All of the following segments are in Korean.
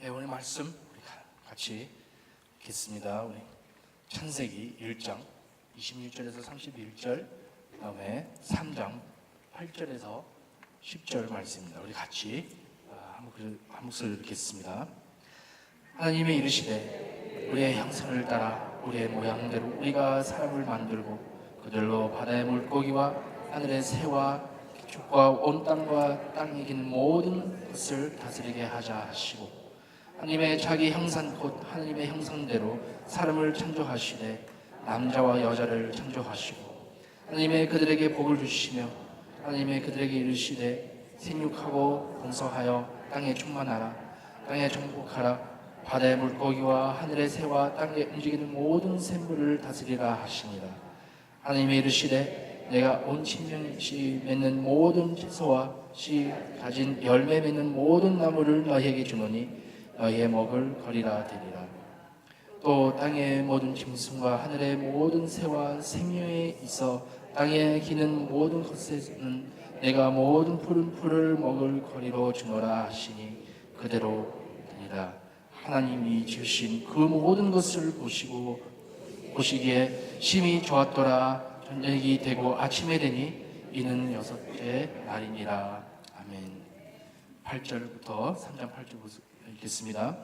오늘 말씀 우리 같이 읽겠습니다. 우리 창세기 1장 26절에서 31절, 그다음에 3장 8절에서 10절 말씀입니다. 우리 같이 한 목소리로 읽겠습니다. 하나님이 이르시되 우리의 형상을 따라 우리의 모양대로 우리가 사람을 만들고 그들로 바다의 물고기와 하늘의 새와 기축과 온 땅과 땅에 기는 모든 것을 다스리게 하자 하시고, 하나님의 자기 형상 곧 하나님의 형상대로 사람을 창조하시되 남자와 여자를 창조하시고, 하나님의 그들에게 복을 주시며 하나님의 그들에게 이르시되 생육하고 번성하여 땅에 충만하라. 땅에 정복하라. 바다의 물고기와 하늘의 새와 땅에 움직이는 모든 샘물을 다스리라 하시니라. 하나님이 이르시되 내가 온 생명씨 맺는 모든 채소와 씨 가진 열매 맺는 모든 나무를 너희에게 주노니 너희의 먹을 거리라 되리라. 또 땅의 모든 짐승과 하늘의 모든 새와 생명에 있어 땅에 기는 모든 것에는 내가 모든 푸른 풀을 먹을 거리로 주노라 하시니 그대로 되리라. 하나님이 지으신 그 모든 것을 보시기에 심히 좋았더라. 저녁이 되고 아침에 되니 이는 여섯째 날이니라. 아멘. 8절부터 3장 8절부터 읽겠습니다.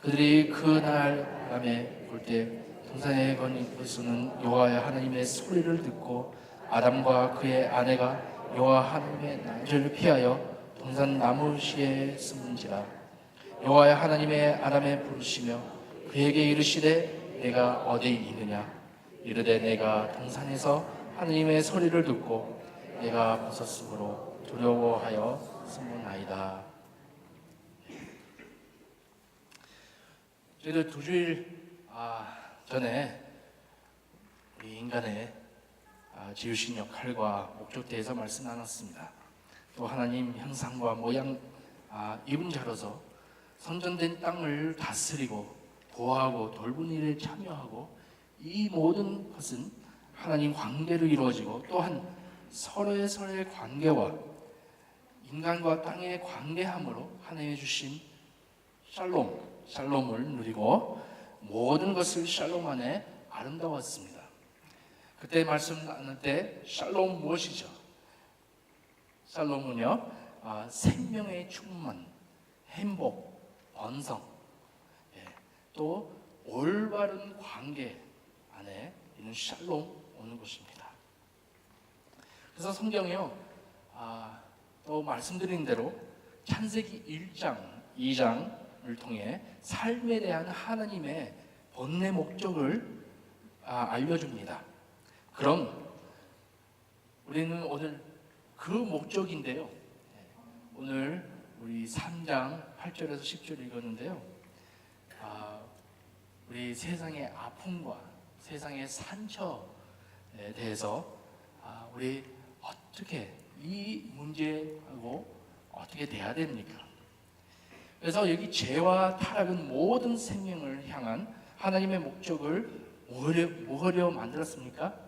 그들이 그날 밤에 볼 때 동산에 거니서는 여호와 하나님의 소리를 듣고 아담과 그의 아내가 여호와 하나님의 낮을 피하여 동산 나무시에 숨은지라. 여호와 하나님의 아담에 부르시며 그에게 이르시되 내가 어디 있느냐. 이르되 내가 동산에서 하나님의 소리를 듣고 내가 벗었으므로 두려워하여 숨었나이다. 저희들 2주일 전에 우리 인간의 지으신 역할과 목적에 대해서 말씀 나눴습니다. 또 하나님 형상과 모양 입은 자로서 선전된 땅을 다스리고 보호하고 돌보는 일에 참여하고, 이 모든 것은 하나님 관계로 이루어지고 또한 서로의 관계와 인간과 땅의 관계함으로 하나님이 주신 샬롬을 누리고 모든 것을 샬롬 안에 아름다웠습니다. 그때 말씀 나눌 때 샬롬 무엇이죠? 샬롬은요, 생명의 충만, 행복, 번성, 또 올바른 관계 안에 있는 샬롬 오는 것입니다. 그래서 성경이요, 또 말씀드린 대로 창세기 1장, 2장을 통해 삶에 대한 하나님의 본래 목적을 알려줍니다. 그럼 우리는 오늘 그 목적인데요, 오늘 우리 3장 8절에서 10절 읽었는데요, 우리 세상의 아픔과 세상의 상처에 대해서 우리 어떻게 이 문제하고 어떻게 돼야 됩니까? 그래서 여기 죄와 타락은 모든 생명을 향한 하나님의 목적을 뭐하려 만들었습니까?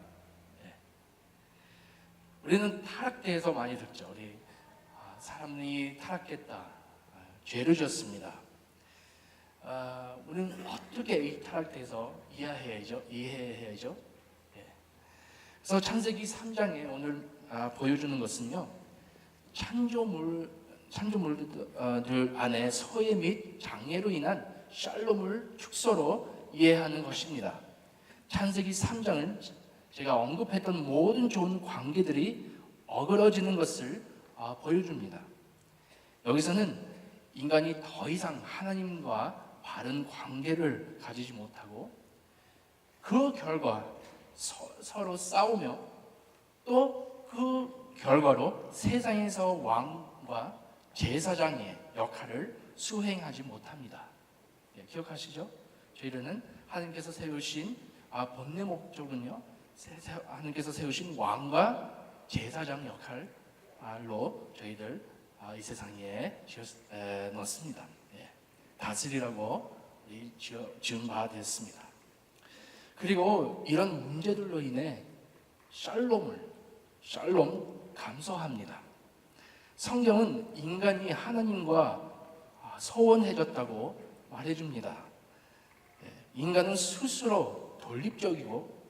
우리는 타락대에서 많이 듣죠. 우리 사람이 타락했다, 죄를 졌습니다. 우리는 어떻게 이 타락대에서 이해해야죠? 그래서 창세기 3장에 오늘 보여주는 것은요, 창조물들 안에 소외 및 장애로 인한 샬롬을 축소로 이해하는 것입니다. 창세기 3장은 제가 언급했던 모든 좋은 관계들이 어그러지는 것을 보여줍니다. 여기서는 인간이 더 이상 하나님과 바른 관계를 가지지 못하고 그 결과 서로 싸우며 또 그 결과로 세상에서 왕과 제사장의 역할을 수행하지 못합니다. 기억하시죠? 저희들은 하나님께서 세우신 본래 목적은요, 하나님께서 세우신 왕과 제사장 역할로 저희들 이 세상에 넣습니다. 다스리라고 지은 바 되었습니다. 그리고 이런 문제들로 인해 샬롬 감소합니다. 성경은 인간이 하나님과 소원해졌다고 말해줍니다. 인간은 스스로 독립적이고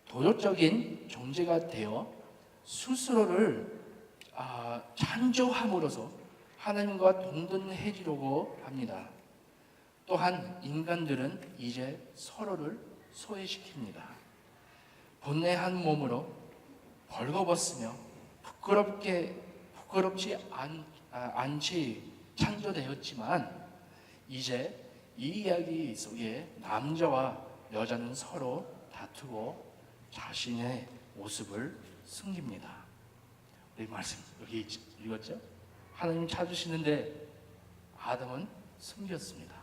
도덕적인 존재가 되어 스스로를 창조함으로써 하나님과 동등해지려고 합니다. 또한 인간들은 이제 서로를 소외시킵니다. 본래한 몸으로 벌거벗으며 부끄럽지 않지 창조되었지만 이제 이 이야기 속에 남자와 여자는 서로 다투고 자신의 모습을 숨깁니다. 우리 말씀 여기 읽었죠? 하나님 찾으시는데 아담은 숨겼습니다.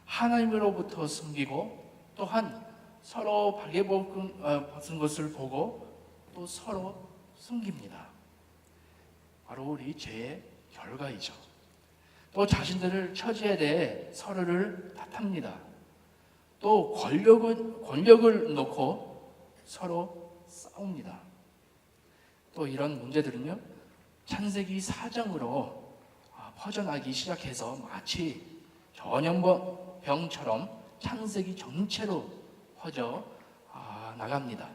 하나님으로부터 숨기고 또한 서로 발개 벗은 것을 보고 또 서로 숨깁니다. 바로 우리 죄의 결과이죠. 또 자신들을 처지에 대해 서로를 탓합니다. 또 권력을 놓고 서로 싸웁니다. 또 이런 문제들은요, 창세기 4장으로 퍼져나기 시작해서 마치 전염병처럼 창세기 전체로 퍼져 나갑니다.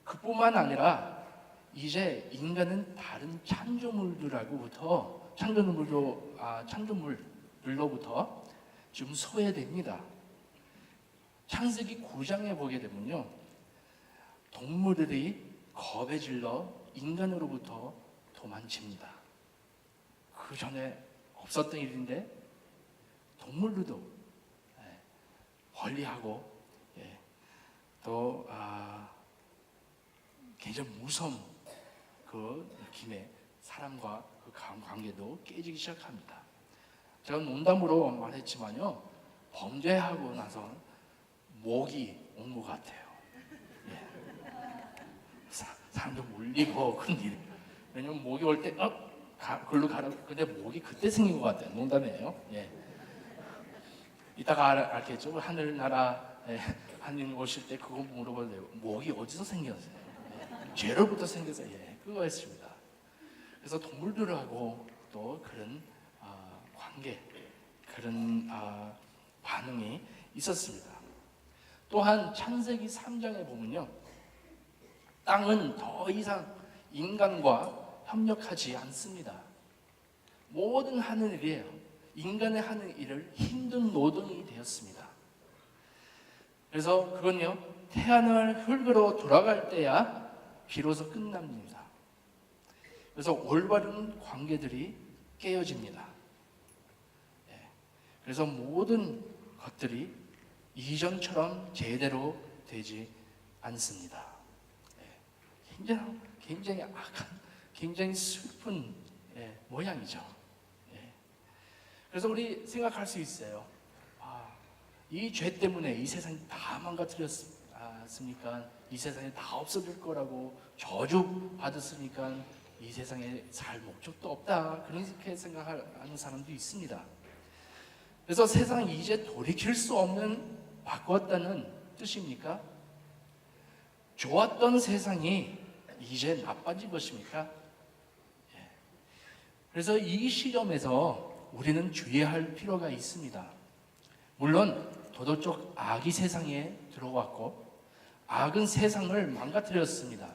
그뿐만 아니라 이제 인간은 다른 창조물들로부터 지금 소외됩니다. 창세기 9장에 보게 되면요, 동물들이 겁에 질러 인간으로부터 도망칩니다. 그 전에 없었던 일인데 동물들도 멀리하고 또 굉장히 무서운 그 느낌의 사람과 그 관계도 깨지기 시작합니다. 제가 농담으로 말했지만요, 범죄하고 나서 목이 온 것 같아요. 사람도 물리고 그런 일. 왜냐면 목이 올 때 글로 가라고. 근데 목이 그때 생긴 것 같아요. 농담이에요. 이따가 알겠죠? 하늘나라 하나님 오실 때 그거 물어봐도 돼요. 목이 어디서 생겼어요? 죄로부터 생겨서 그거였습니다. 그래서 동물들하고 또 그런 관계, 그런 반응이 있었습니다. 또한 창세기 3장에 보면요, 땅은 더 이상 인간과 협력하지 않습니다. 모든 하는 일이에요. 인간의 하는 일을 힘든 노동이 되었습니다. 그래서 그건요, 태양을 흙으로 돌아갈 때야 비로소 끝납니다. 그래서 올바른 관계들이 깨어집니다. 그래서 모든 것들이 이전처럼 제대로 되지 않습니다. 굉장히 악한, 굉장히 슬픈 모양이죠. 그래서 우리 생각할 수 있어요. 이 죄 때문에 이 세상이 다 망가뜨렸으니까 이 세상에 다 없어질 거라고 저주 받았으니까 이 세상에 살 목적도 없다, 그렇게 생각하는 사람도 있습니다. 그래서 세상이 이제 돌이킬 수 없는 바꿨다는 뜻입니까? 좋았던 세상이 이제 나빠진 것입니까? 그래서 이 시점에서 우리는 주의할 필요가 있습니다. 물론 도덕적 악이 세상에 들어왔고 악은 세상을 망가뜨렸습니다.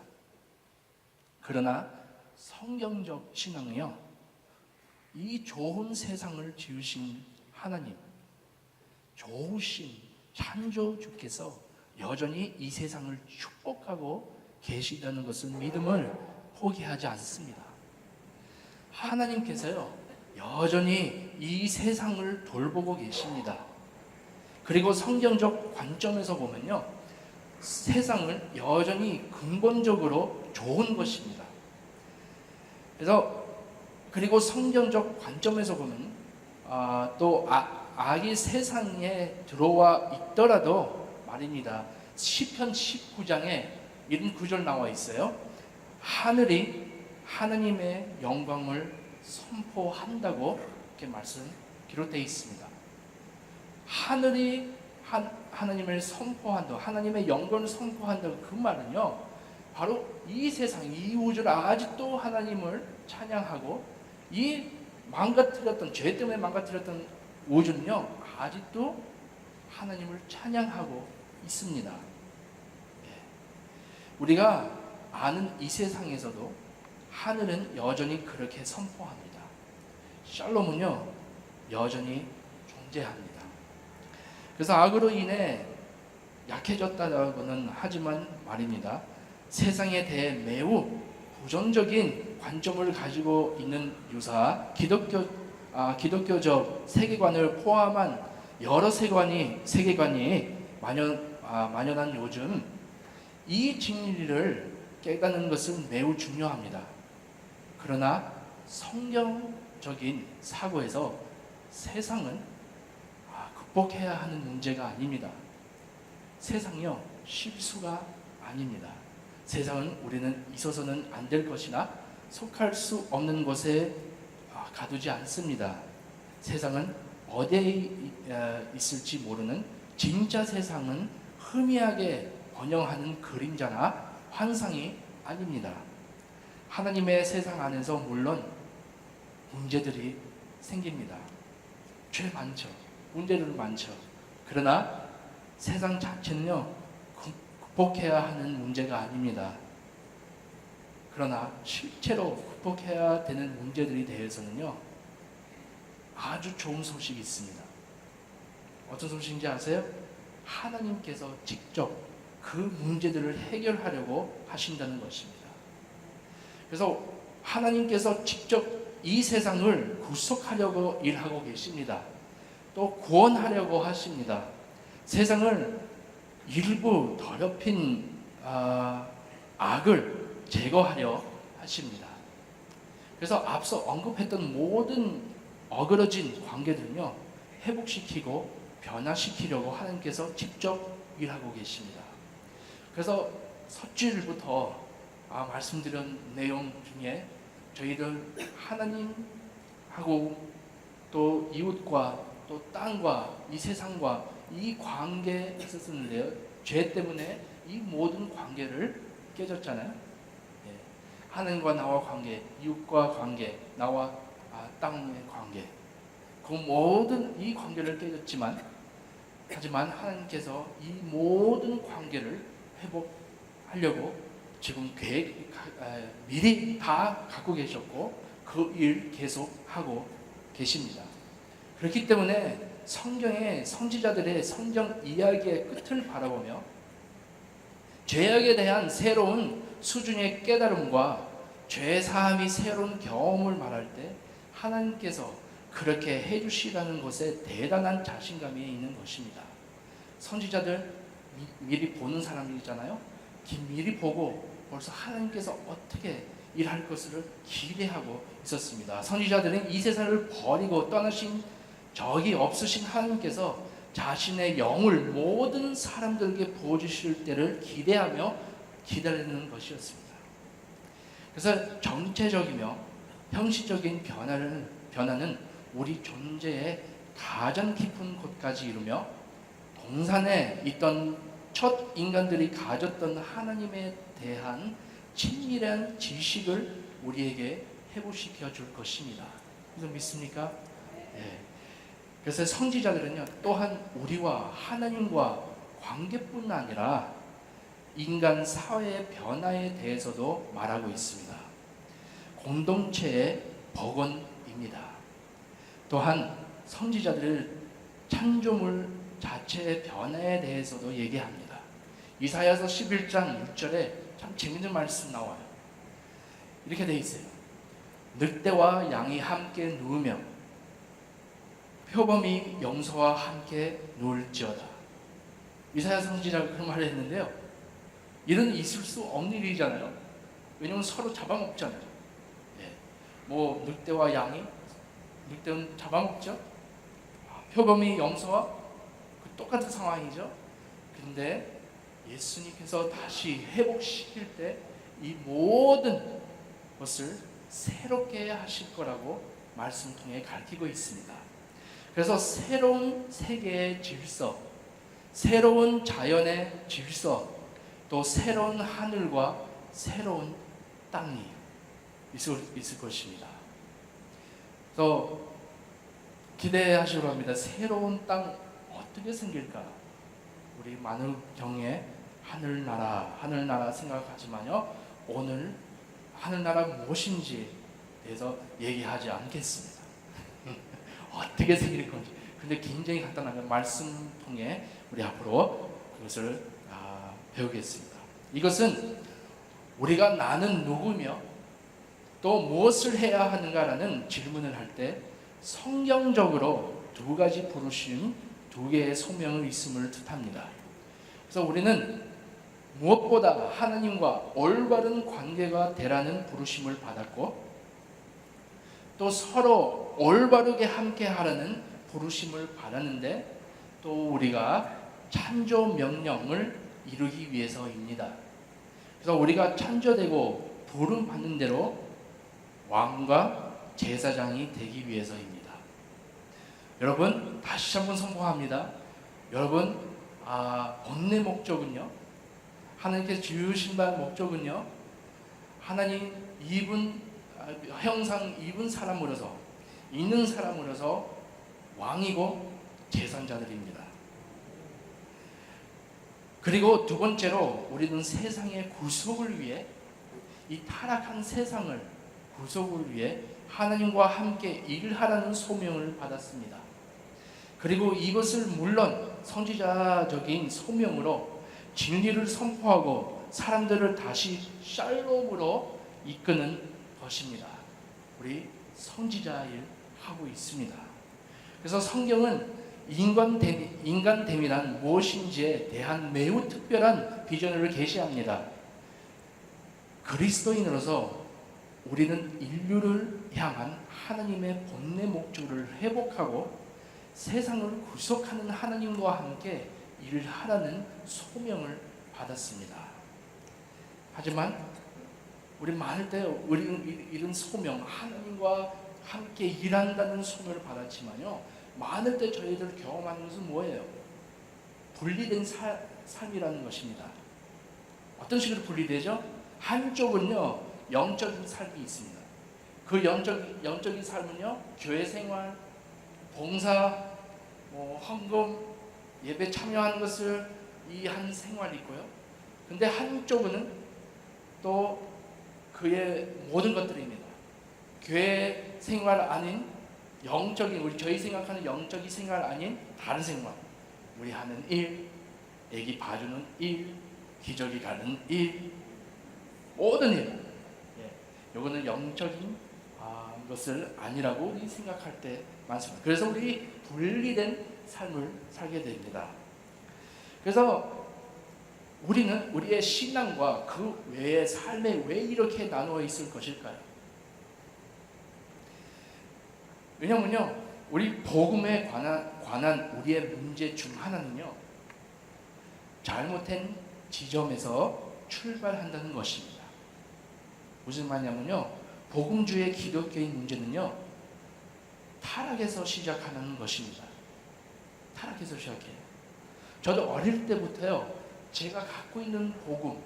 그러나 성경적 신앙은요, 이 좋은 세상을 지으신 하나님, 좋으신 창조주께서 여전히 이 세상을 축복하고 계시다는 것을 믿음을 포기하지 않습니다. 하나님께서요, 여전히 이 세상을 돌보고 계십니다. 그리고 성경적 관점에서 보면요, 세상은 여전히 근본적으로 좋은 것입니다. 그리고 성경적 관점에서 보면 또 악이 세상에 들어와 있더라도 말입니다. 시편 19장에 이런 구절 나와 있어요. 하늘이 하나님의 영광을 선포한다고 이렇게 말씀 기록되어 있습니다. 하늘이 하나님을 선포한다, 하나님의 영광을 선포한다, 그 말은요, 바로 이 세상, 이 우주를 아직도 하나님을 찬양하고 이 망가뜨렸던, 죄 때문에 망가뜨렸던 우주는요 아직도 하나님을 찬양하고 있습니다. 우리가 아는 이 세상에서도 하늘은 여전히 그렇게 선포합니다. 샬롬은요 여전히 존재합니다. 그래서 악으로 인해 약해졌다고는 하지만 말입니다. 세상에 대해 매우 부정적인 관점을 가지고 있는 유사 기독교적 세계관을 포함한 여러 세계관이 만연한 요즘 이 진리를 깨닫는 것은 매우 중요합니다. 그러나 성경적인 사고에서 세상은 극복해야 하는 문제가 아닙니다. 세상이요 실수가 아닙니다. 세상은 우리는 있어서는 안 될 것이나 속할 수 없는 곳에 가두지 않습니다. 세상은 어디에 있을지 모르는 진짜 세상은 희미하게 번영하는 그림자나 환상이 아닙니다. 하나님의 세상 안에서 물론 문제들이 생깁니다. 죄 많죠. 문제들 많죠. 그러나 세상 자체는요 극복해야 하는 문제가 아닙니다. 그러나 실제로 극복해야 되는 문제들에 대해서는요 아주 좋은 소식이 있습니다. 어떤 소식인지 아세요? 하나님께서 직접 그 문제들을 해결하려고 하신다는 것입니다. 그래서 하나님께서 직접 이 세상을 구속하려고 일하고 계십니다. 또 구원하려고 하십니다. 세상을 일부 더럽힌 악을 제거하려 하십니다. 그래서 앞서 언급했던 모든 어그러진 관계들은요 회복시키고 변화시키려고 하나님께서 직접 일하고 계십니다. 그래서 첫주일부터 말씀드린 내용 중에 저희들 하나님하고 또 이웃과 또 땅과 이 세상과 이 관계에 있었는데요. 죄 때문에 이 모든 관계를 깨졌잖아요. 하나님과 나와 관계, 이웃과 관계, 나와 땅의 관계, 그 모든 이 관계를 깨졌지만 하지만 하나님께서 이 모든 관계를 회복하려고 지금 계획 미리 다 갖고 계셨고 그 일 계속하고 계십니다. 그렇기 때문에 성경의 선지자들의 성경 이야기의 끝을 바라보며 죄악에 대한 새로운 수준의 깨달음과 죄사함이 새로운 경험을 말할 때 하나님께서 그렇게 해주시라는 것에 대단한 자신감이 있는 것입니다. 선지자들 미리 보는 사람이잖아요. 미리 보고 벌써 하나님께서 어떻게 일할 것을 기대하고 있었습니다. 선지자들은 이 세상을 버리고 떠나신 적이 없으신 하나님께서 자신의 영을 모든 사람들에게 부어주실 때를 기대하며 기다리는 것이었습니다. 그래서 정체적이며 형식적인 변화는 우리 존재의 가장 깊은 곳까지 이루며 동산에 있던 첫 인간들이 가졌던 하나님에 대한 친밀한 지식을 우리에게 회복시켜 줄 것입니다. 그래서 믿습니까? 네. 그래서 선지자들은요 또한 우리와 하나님과 관계뿐 아니라 인간 사회의 변화에 대해서도 말하고 있습니다. 공동체의 복원입니다. 또한 선지자들 창조물 자체의 변화에 대해서도 얘기합니다. 이사야서 11장 6절에 참 재밌는 말씀 나와요. 이렇게 돼 있어요. 늑대와 양이 함께 누우며 표범이 염소와 함께 누울지어다. 이사야 선지자가 그런 말을 했는데요. 이런 있을 수 없는 일이잖아요. 왜냐하면 서로 잡아먹잖아요. 뭐 늑대와 양이 늑대는 잡아먹죠. 표범이 염소와 똑같은 상황이죠. 그런데 예수님께서 다시 회복시킬 때 이 모든 것을 새롭게 하실 거라고 말씀 통해 가르치고 있습니다. 그래서 새로운 세계의 질서, 새로운 자연의 질서, 또 새로운 하늘과 새로운 땅이 있을 것입니다. 그래서 기대하시고 합니다. 새로운 땅 어떻게 생길까? 우리 많은 경에 하늘나라 생각하지만요, 오늘 하늘나라 무엇인지 대해서 얘기하지 않겠습니다. 어떻게 생길 건지. 근데 굉장히 간단하게 말씀 통해 우리 앞으로 그것을 배우겠습니다. 이것은 우리가 나는 누구며 또 무엇을 해야 하는가라는 질문을 할 때 성경적으로 두 가지 부르심, 두 개의 소명을 있음을 뜻합니다. 그래서 우리는 무엇보다 하나님과 올바른 관계가 되라는 부르심을 받았고, 또 서로 올바르게 함께 하라는 부르심을 받았는데, 또 우리가 찬조 명령을 이루기 위해서입니다. 그래서 우리가 찬조되고 부름 받는 대로 왕과 제사장이 되기 위해서입니다. 여러분, 다시 한번 선포합니다. 여러분, 본래 목적은요, 하나님께서 지으신 바 목적은요, 하나님 형상 입은 사람으로서, 있는 사람으로서 왕이고 제사장들입니다. 그리고 두 번째로 우리는 세상의 구속을 위해, 이 타락한 세상을 구속을 위해 하나님과 함께 일하라는 소명을 받았습니다. 그리고 이것을 물론 선지자적인 소명으로 진리를 선포하고 사람들을 다시 샬롬으로 이끄는 것입니다. 우리 선지자 일 하고 있습니다. 그래서 성경은 인간됨이란 무엇인지에 대한 매우 특별한 비전을 계시합니다. 그리스도인으로서 우리는 인류를 향한 하나님의 본래 목적을 회복하고 세상을 구속하는 하나님과 함께 일을 하라는 소명을 받았습니다. 하지만 우리 많을 때 우리는 이런 소명, 하나님과 함께 일한다는 소명을 받았지만요, 많을 때 저희들 경험하는 것은 뭐예요? 분리된 삶이라는 것입니다. 어떤 식으로 분리되죠? 한쪽은요, 영적인 삶이 있습니다. 그 영적인 삶은요, 교회 생활, 봉사, 헌금, 예배 참여하는 것을 이 한 생활이 있고요. 근데 한쪽은 또 그의 모든 것들입니다. 교회 생활 아닌 영적인, 저희 생각하는 영적인 생활 아닌 다른 생활, 우리 하는 일, 애기 봐주는 일, 기저귀 가는 일, 모든 일, 이거는 영적인 것을 아니라고 우리 생각할 때 많습니다. 그래서 우리 분리된 삶을 살게 됩니다. 그래서 우리는 우리의 신앙과 그 외의 삶에 왜 이렇게 나누어 있을 것일까요? 왜냐면요, 우리 복음에 관한 우리의 문제 중 하나는요, 잘못된 지점에서 출발한다는 것입니다. 무슨 말이냐면요, 복음주의 기독교의 문제는요, 타락에서 시작하는 것입니다. 타락에서 시작해요. 저도 어릴 때부터요, 제가 갖고 있는 복음,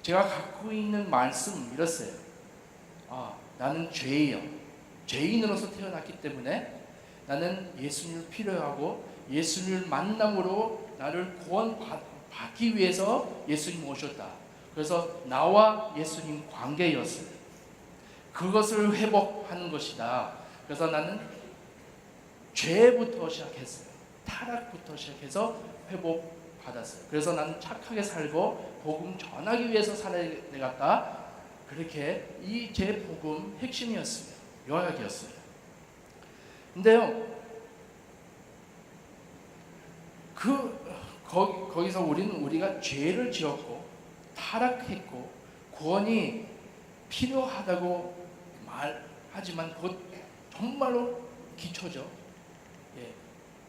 제가 갖고 있는 말씀 이랬어요. 나는 죄인이요. 죄인으로서 태어났기 때문에 나는 예수님을 필요하고 예수님을 만남으로 나를 구원받기 위해서 예수님 오셨다. 그래서 나와 예수님 관계였어요. 그것을 회복하는 것이다. 그래서 나는 죄부터 시작했어요. 타락부터 시작해서 회복받았어요. 그래서 나는 착하게 살고 복음 전하기 위해서 살아야 되겠다. 그렇게 이 제 복음 핵심이었어요. 요약이었어요. 근데요, 거기서 우리가 죄를 지었고 타락했고 구원이 필요하다고 말하지만 그것 정말로 기초죠.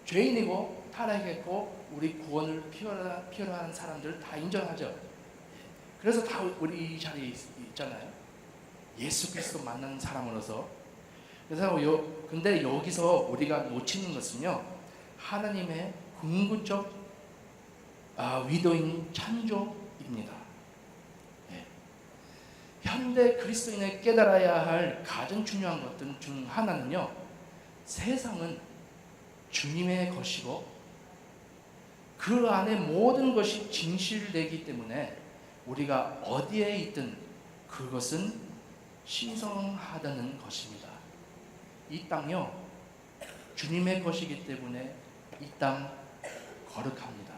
죄인이고 타락했고 우리 구원을 필요한 사람들 다 인정하죠. 그래서 다 우리 이 자리에 있잖아요. 예수 그리스도 만나는 사람으로서. 그래서 근데 여기서 우리가 놓치는 것은요, 하나님의 궁극적 위도인 창조입니다. 현대 그리스도인이 깨달아야 할 가장 중요한 것들 중 하나는요, 세상은 주님의 것이고 그 안에 모든 것이 진실되기 때문에 우리가 어디에 있든 그것은 신성하다는 것입니다. 이 땅요, 주님의 것이기 때문에 이 땅 거룩합니다.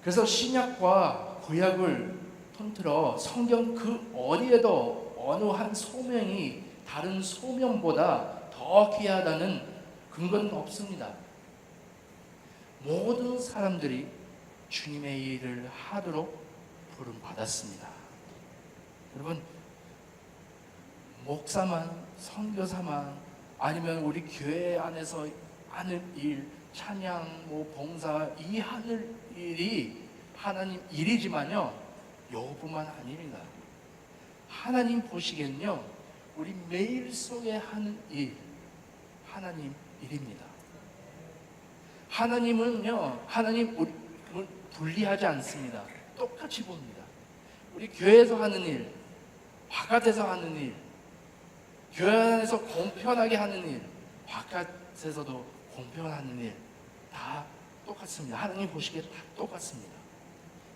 그래서 신약과 구약을 통틀어 성경 그 어디에도 어느 한 소명이 다른 소명보다 더 귀하다는 근거는 없습니다. 모든 사람들이 주님의 일을 하도록 부름받았습니다. 여러분, 목사만, 선교사만, 아니면 우리 교회 안에서 하는 일, 찬양, 봉사, 이 하는 일이 하나님 일이지만요, 요뿐만 아닙니다. 하나님 보시기에는요, 우리 매일 속에 하는 일, 하나님 일입니다. 하나님은요, 하나님을 분리하지 않습니다. 똑같이 봅니다. 우리 교회에서 하는 일, 바깥에서 하는 일, 교회 안에서 공평하게 하는 일, 바깥에서도 공평하는 일, 다 똑같습니다. 하나님 보시기에 다 똑같습니다.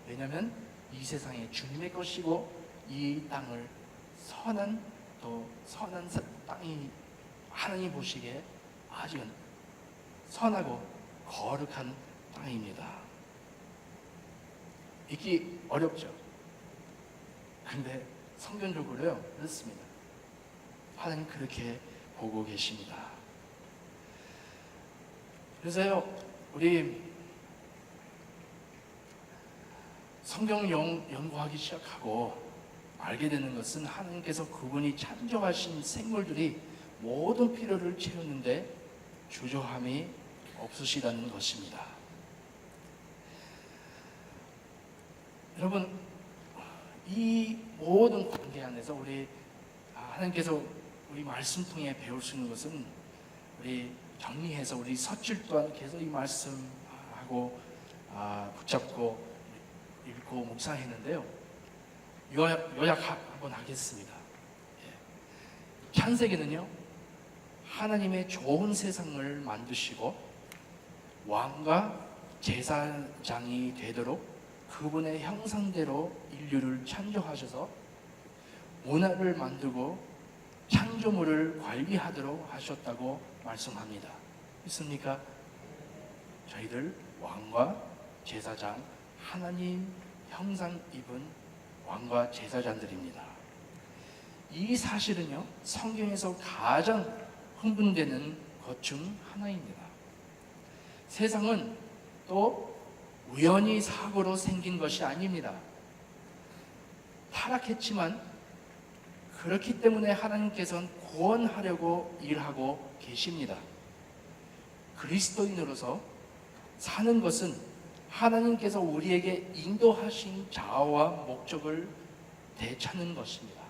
왜냐하면 이 세상에 주님의 것이고 이 땅을 선한 땅이 하나님 보시기에 아주 선하고 거룩한 땅입니다. 읽기 어렵죠? 근데 성경적으로요, 그렇습니다. 하나님 그렇게 보고 계십니다. 그래서요, 우리 성경 연구하기 시작하고 알게 되는 것은 하나님께서 그분이 창조하신 생물들이 모든 필요를 채우는데 주저함이 없으시다는 것입니다. 여러분, 이 모든 관계 안에서 우리 하나님께서 우리 말씀 통해 배울 수 있는 것은, 우리 정리해서 우리 서칠 또한 계속 이 말씀하고 붙잡고 읽고 묵상했는데요, 요약 한번 하겠습니다. 창세기는요, 하나님의 좋은 세상을 만드시고 왕과 제사장이 되도록 그분의 형상대로 인류를 창조하셔서 문화를 만들고 창조물을 관리하도록 하셨다고 말씀합니다. 믿습니까? 저희들 왕과 제사장, 하나님 형상 입은 왕과 제사장들입니다. 이 사실은요, 성경에서 가장 흥분되는 것 중 하나입니다. 세상은 또 우연히 사고로 생긴 것이 아닙니다. 타락했지만 그렇기 때문에 하나님께서는 구원하려고 일하고 계십니다. 그리스도인으로서 사는 것은 하나님께서 우리에게 인도하신 자아와 목적을 되찾는 것입니다.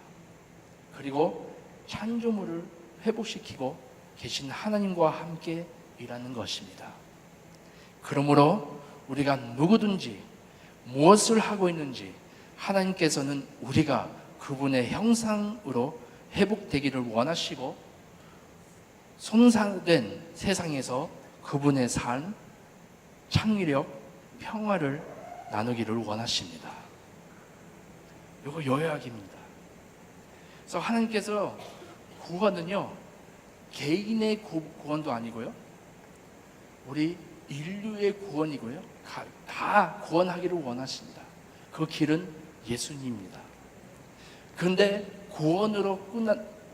그리고 창조물을 회복시키고 계신 하나님과 함께 일하는 것입니다. 그러므로 우리가 누구든지 무엇을 하고 있는지 하나님께서는 우리가 그분의 형상으로 회복되기를 원하시고 손상된 세상에서 그분의 삶, 창의력, 평화를 나누기를 원하십니다. 이거 요약입니다. 그래서 하나님께서 구원은요, 개인의 구원도 아니고요, 우리 인류의 구원이고요, 다 구원하기를 원하십니다. 그 길은 예수님입니다. 그런데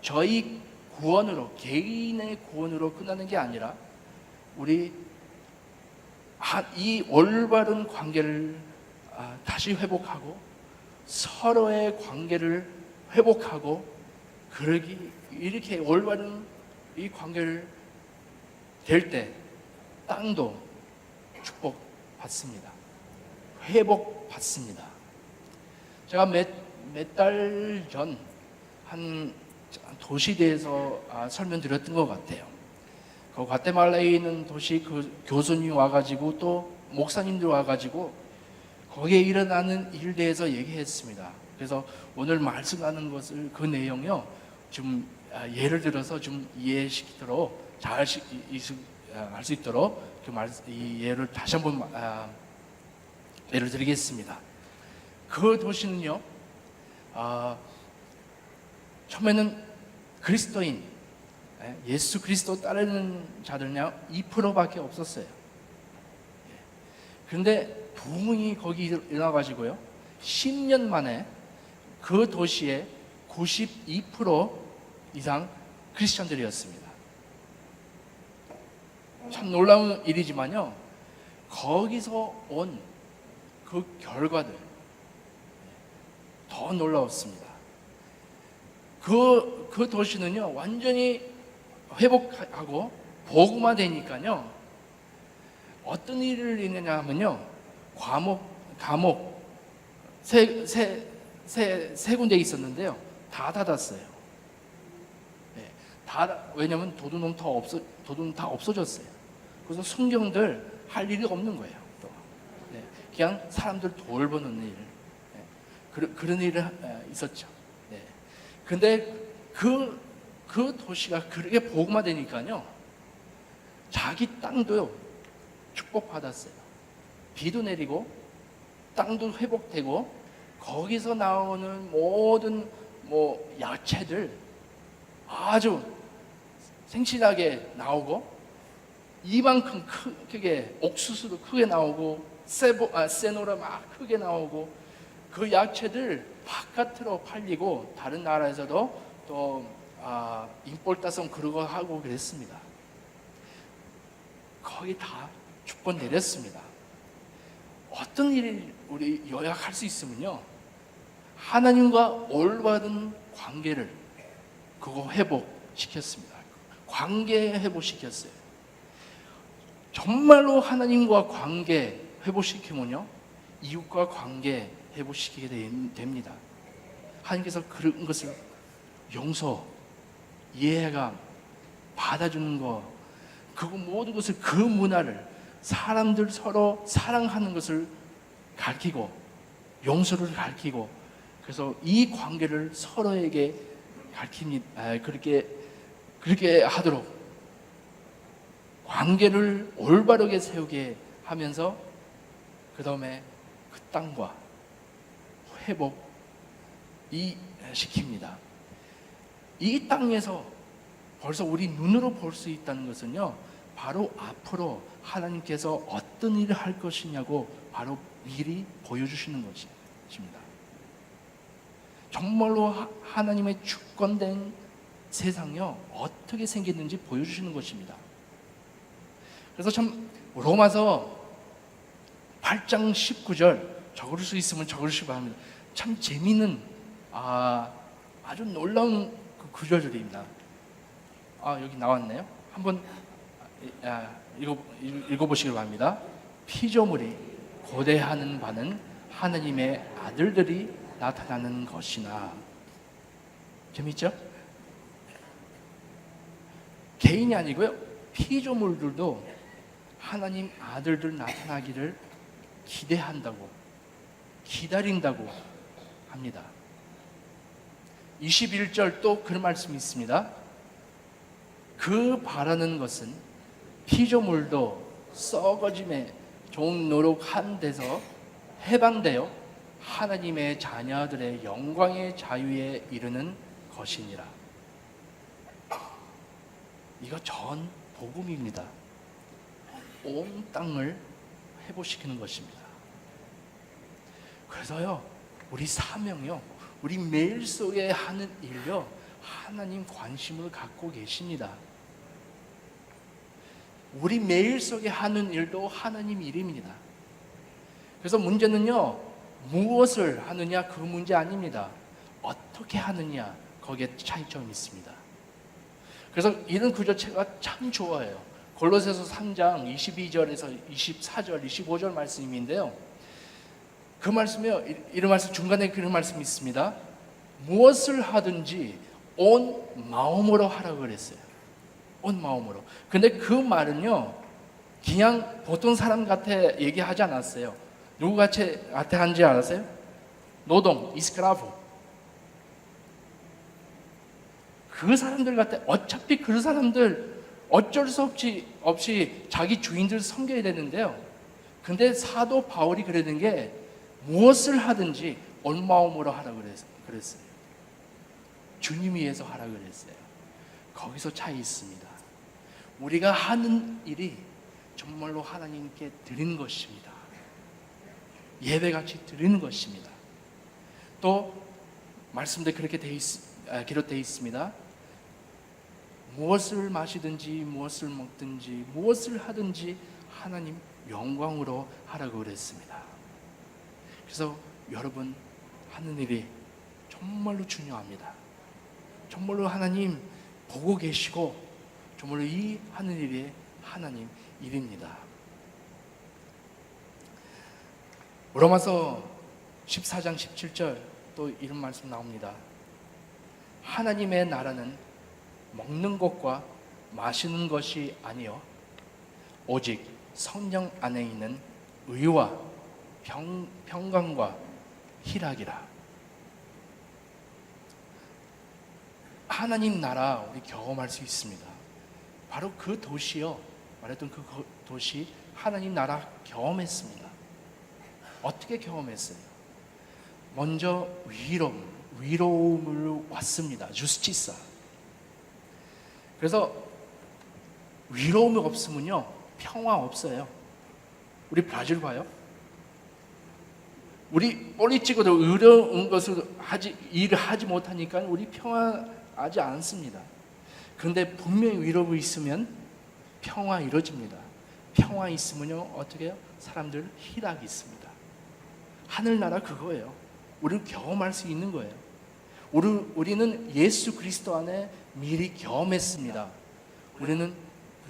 저희 구원으로, 개인의 구원으로 끝나는 게 아니라 우리 이 올바른 관계를 다시 회복하고 서로의 관계를 회복하고 이렇게 올바른 이 관계를 될 때 땅도 축복받습니다. 회복받습니다. 제가 몇 달 전 한 도시대에서 설명드렸던 것 같아요. 그 과테말라에 있는 도시 그 교수님 와가지고 또 목사님들 와가지고 거기에 일어나는 일에 대해서 얘기했습니다. 그래서 오늘 말씀하는 것을 그 내용요 좀 예를 들어서 좀 이해시키도록 잘 할 수 있도록 이 예를 다시 한번 예를 드리겠습니다. 그 도시는요, 처음에는 그리스도인, 예수 그리스도 따르는 자들은요 2%밖에 없었어요. 그런데 부흥이 거기 일어나가지고요 10년 만에 그 도시에 92% 이상 크리스천들이었습니다. 참 놀라운 일이지만요, 거기서 온 그 결과들 더 놀라웠습니다. 그 도시는요 완전히 회복하고 복음화되니까요 어떤 일을 있느냐 하면요, 감옥 세 군데 있었는데요 다 닫았어요. 왜냐하면 도둑은 다 없어졌어요. 그래서 순경들 할 일이 없는 거예요. 또. 그냥 사람들 돌보는 일, 그런 일이 있었죠. 그런데 그 도시가 그렇게 복음화되니까요 자기 땅도요 축복받았어요. 비도 내리고 땅도 회복되고 거기서 나오는 모든 야채들 아주 생신하게 나오고 이만큼 크게 옥수수도 크게 나오고 세노라 막 크게 나오고 그 야채들 바깥으로 팔리고 다른 나라에서도 또 임볼 따서 그러고 하고 그랬습니다. 거의 다 축복 내렸습니다. 어떤 일을 우리 요약할 수 있으면요, 하나님과 올바른 관계를 그거 회복시켰습니다. 관계 회복시켰어요. 정말로 하나님과 관계 회복시키면요 이웃과 관계 회복시키게 됩니다. 하나님께서 그런 것을 용서, 이해감, 받아주는 것, 그거 모든 것을, 그 문화를 사람들 서로 사랑하는 것을 가르치고 용서를 가르치고, 그래서 이 관계를 서로에게 가르칩니다. 그렇게 하도록 관계를 올바르게 세우게 하면서 그 다음에 그 땅과 회복이 시킵니다. 이 땅에서 벌써 우리 눈으로 볼 수 있다는 것은요, 바로 앞으로 하나님께서 어떤 일을 할 것이냐고 바로 미리 보여주시는 것입니다. 정말로 하나님의 주권된 세상이요 어떻게 생겼는지 보여주시는 것입니다. 그래서 참 로마서 8장 19절 적을 수 있으면 적으시기 바랍니다. 참 재미있는 아주 놀라운 그 구절들입니다. 여기 나왔네요. 한번 읽어보시기 바랍니다. 피조물이 고대하는 바는 하나님의 아들들이 나타나는 것이나. 재밌죠? 개인이 아니고요, 피조물들도 하나님 아들들 나타나기를 기대한다고, 기다린다고 합니다. 21절 또 그런 말씀이 있습니다. 그 바라는 것은 피조물도 썩어짐에 좋은 노력한 데서 해방되어 하나님의 자녀들의 영광의 자유에 이르는 것이니라. 이거 전 복음입니다. 온 땅을 회복시키는 것입니다. 그래서요, 우리 사명이요, 우리 매일 속에 하는 일요, 하나님 관심을 갖고 계십니다. 우리 매일 속에 하는 일도 하나님 일입니다. 그래서 문제는요, 무엇을 하느냐 그 문제 아닙니다. 어떻게 하느냐, 거기에 차이점이 있습니다. 그래서 이런 구조체가 참 좋아요. 골로새서 3장 22절에서 24절, 25절 말씀인데요. 그 말씀이요, 이런 말씀, 중간에 그런 말씀이 있습니다. 무엇을 하든지 온 마음으로 하라고 그랬어요. 온 마음으로. 근데 그 말은요, 그냥 보통 사람 같아 얘기하지 않았어요. 누구 같이 하는지 알았어요? 노동, 이스크라브. 그 사람들 같아. 어차피 그 사람들 어쩔 수 없이 자기 주인들을 섬겨야 되는데요. 근데 사도 바울이 그러는 게 무엇을 하든지 온 마음으로 하라고 그랬어요. 주님 위해서 하라고 그랬어요. 거기서 차이 있습니다. 우리가 하는 일이 정말로 하나님께 드리는 것입니다. 예배같이 드리는 것입니다. 또 말씀도 그렇게 기록되어 있습니다. 무엇을 마시든지 무엇을 먹든지 무엇을 하든지 하나님 영광으로 하라고 그랬습니다. 그래서 여러분 하는 일이 정말로 중요합니다. 정말로 하나님 보고 계시고 정말로 이 하는 일이 하나님 일입니다. 로마서 14장 17절 또 이런 말씀 나옵니다. 하나님의 나라는 먹는 것과 마시는 것이 아니요 오직 성령 안에 있는 의와 평강과 희락이라. 하나님 나라 우리 경험할 수 있습니다. 바로 그 도시요, 말했던 그 도시 하나님 나라 경험했습니다. 어떻게 경험했어요? 먼저 위로움을 왔습니다. 주스티사. 그래서 위로움이 없으면요 평화 없어요. 우리 브라질 봐요. 우리 머리 찍어도 의로운 것을 일을 하지 못하니까 우리 평화하지 않습니다. 그런데 분명히 위로움이 있으면 평화 이루어집니다. 평화 있으면요 어떻게 해요? 사람들 희락이 있습니다. 하늘나라 그거예요. 우리는 경험할 수 있는 거예요. 우리는 예수 그리스도 안에 미리 경험했습니다. 우리는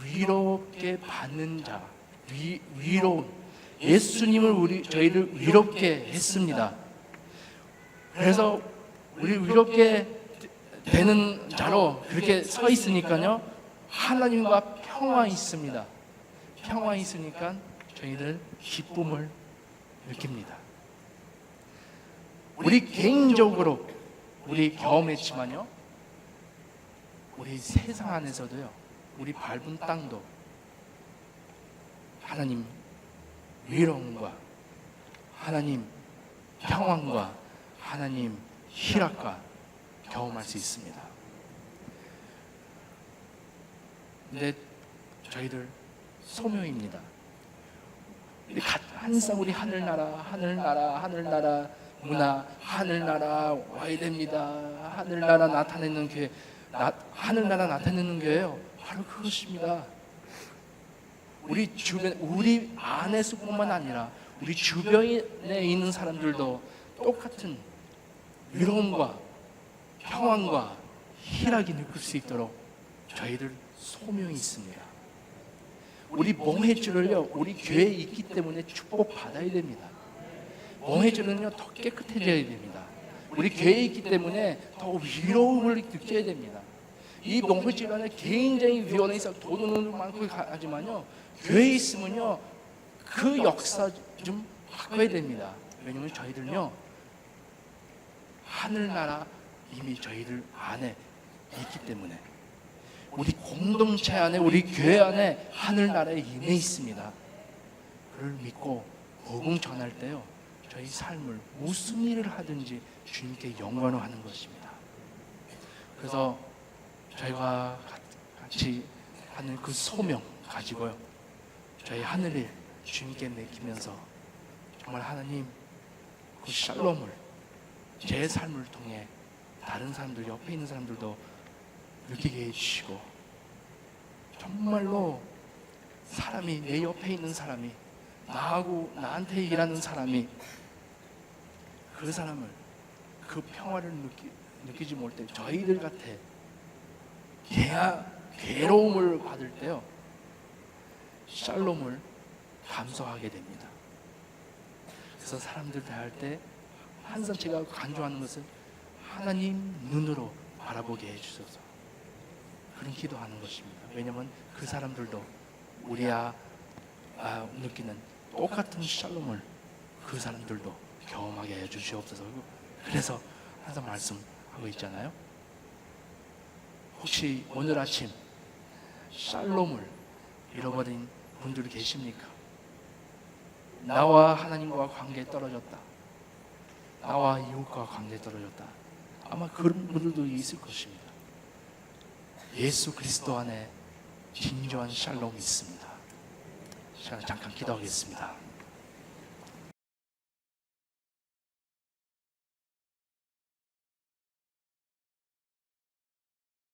위롭게 받는 자, 위로움. 예수님을 저희를 위롭게 했습니다. 그래서 우리 위롭게 되는 자로 그렇게 서 있으니까요 하나님과 평화 있습니다. 평화 있으니까 저희들 기쁨을 느낍니다. 우리 개인적으로 우리 경험했지만요 우리 세상 안에서도요 우리 밟은 땅도 하나님 위로움과 하나님 평안과 하나님 희락과 경험할 수 있습니다. 근데 저희들 소명입니다. 항상 우리 하늘나라 문화, 하늘나라 와야 됩니다. 하늘나라 나타내는 교회, 하늘나라 나타내는 교회요. 바로 그것입니다. 우리 주변, 우리 안에서뿐만 아니라 우리 주변에 있는 사람들도 똑같은 위로움과 평안과 희락이 느낄 수 있도록 저희들 소명이 있습니다. 우리 몽해주를요 우리 교회에 있기 때문에 축복 받아야 됩니다. 몽해주는요 더 깨끗해져야 됩니다. 우리 교회에 있기 때문에 더 위로움을 느껴야 됩니다. 이 몽해주 안에 굉장히 위원회 있어 돈은 많고 하지만요 교회에 있으면요 그 역사 좀 바꿔야 됩니다. 왜냐하면 저희들요 하늘나라 이미 저희들 안에 있기 때문에 우리 공동체 안에 우리 교회 안에 하늘나라에 임해 있습니다. 그를 믿고 복음 전할 때요 저희 삶을 무슨 일을 하든지 주님께 영광을 하는 것입니다. 그래서 저희가 같이 하는 그 소명 가지고요 저희 하늘을 주님께 맡기면서 정말 하나님 그 샬롬을 제 삶을 통해 다른 사람들 옆에 있는 사람들도 느끼게 해주시고 정말로 사람이 내 옆에 있는 사람이 나한테 일하는 사람이 그 사람을 그 평화를 느끼지 못할 때 저희들 같아 괴로움을 받을 때요 샬롬을 감수하게 됩니다. 그래서 사람들 대할 때 항상 제가 강조하는 것은 하나님 눈으로 바라보게 해주셔서 그런 기도하는 것입니다. 왜냐하면 그 사람들도 우리가 느끼는 똑같은 샬롬을 그 사람들도 경험하게 해주시옵소서. 그래서 항상 말씀하고 있잖아요. 혹시 오늘 아침 샬롬을 잃어버린 분들이 계십니까? 나와 하나님과 관계 떨어졌다, 나와 이웃과 관계 떨어졌다. 아마 그런 분들도 있을 것입니다. 예수 그리스도 안에 진정한 샬롬이 있습니다. 시간 잠깐 기도하겠습니다.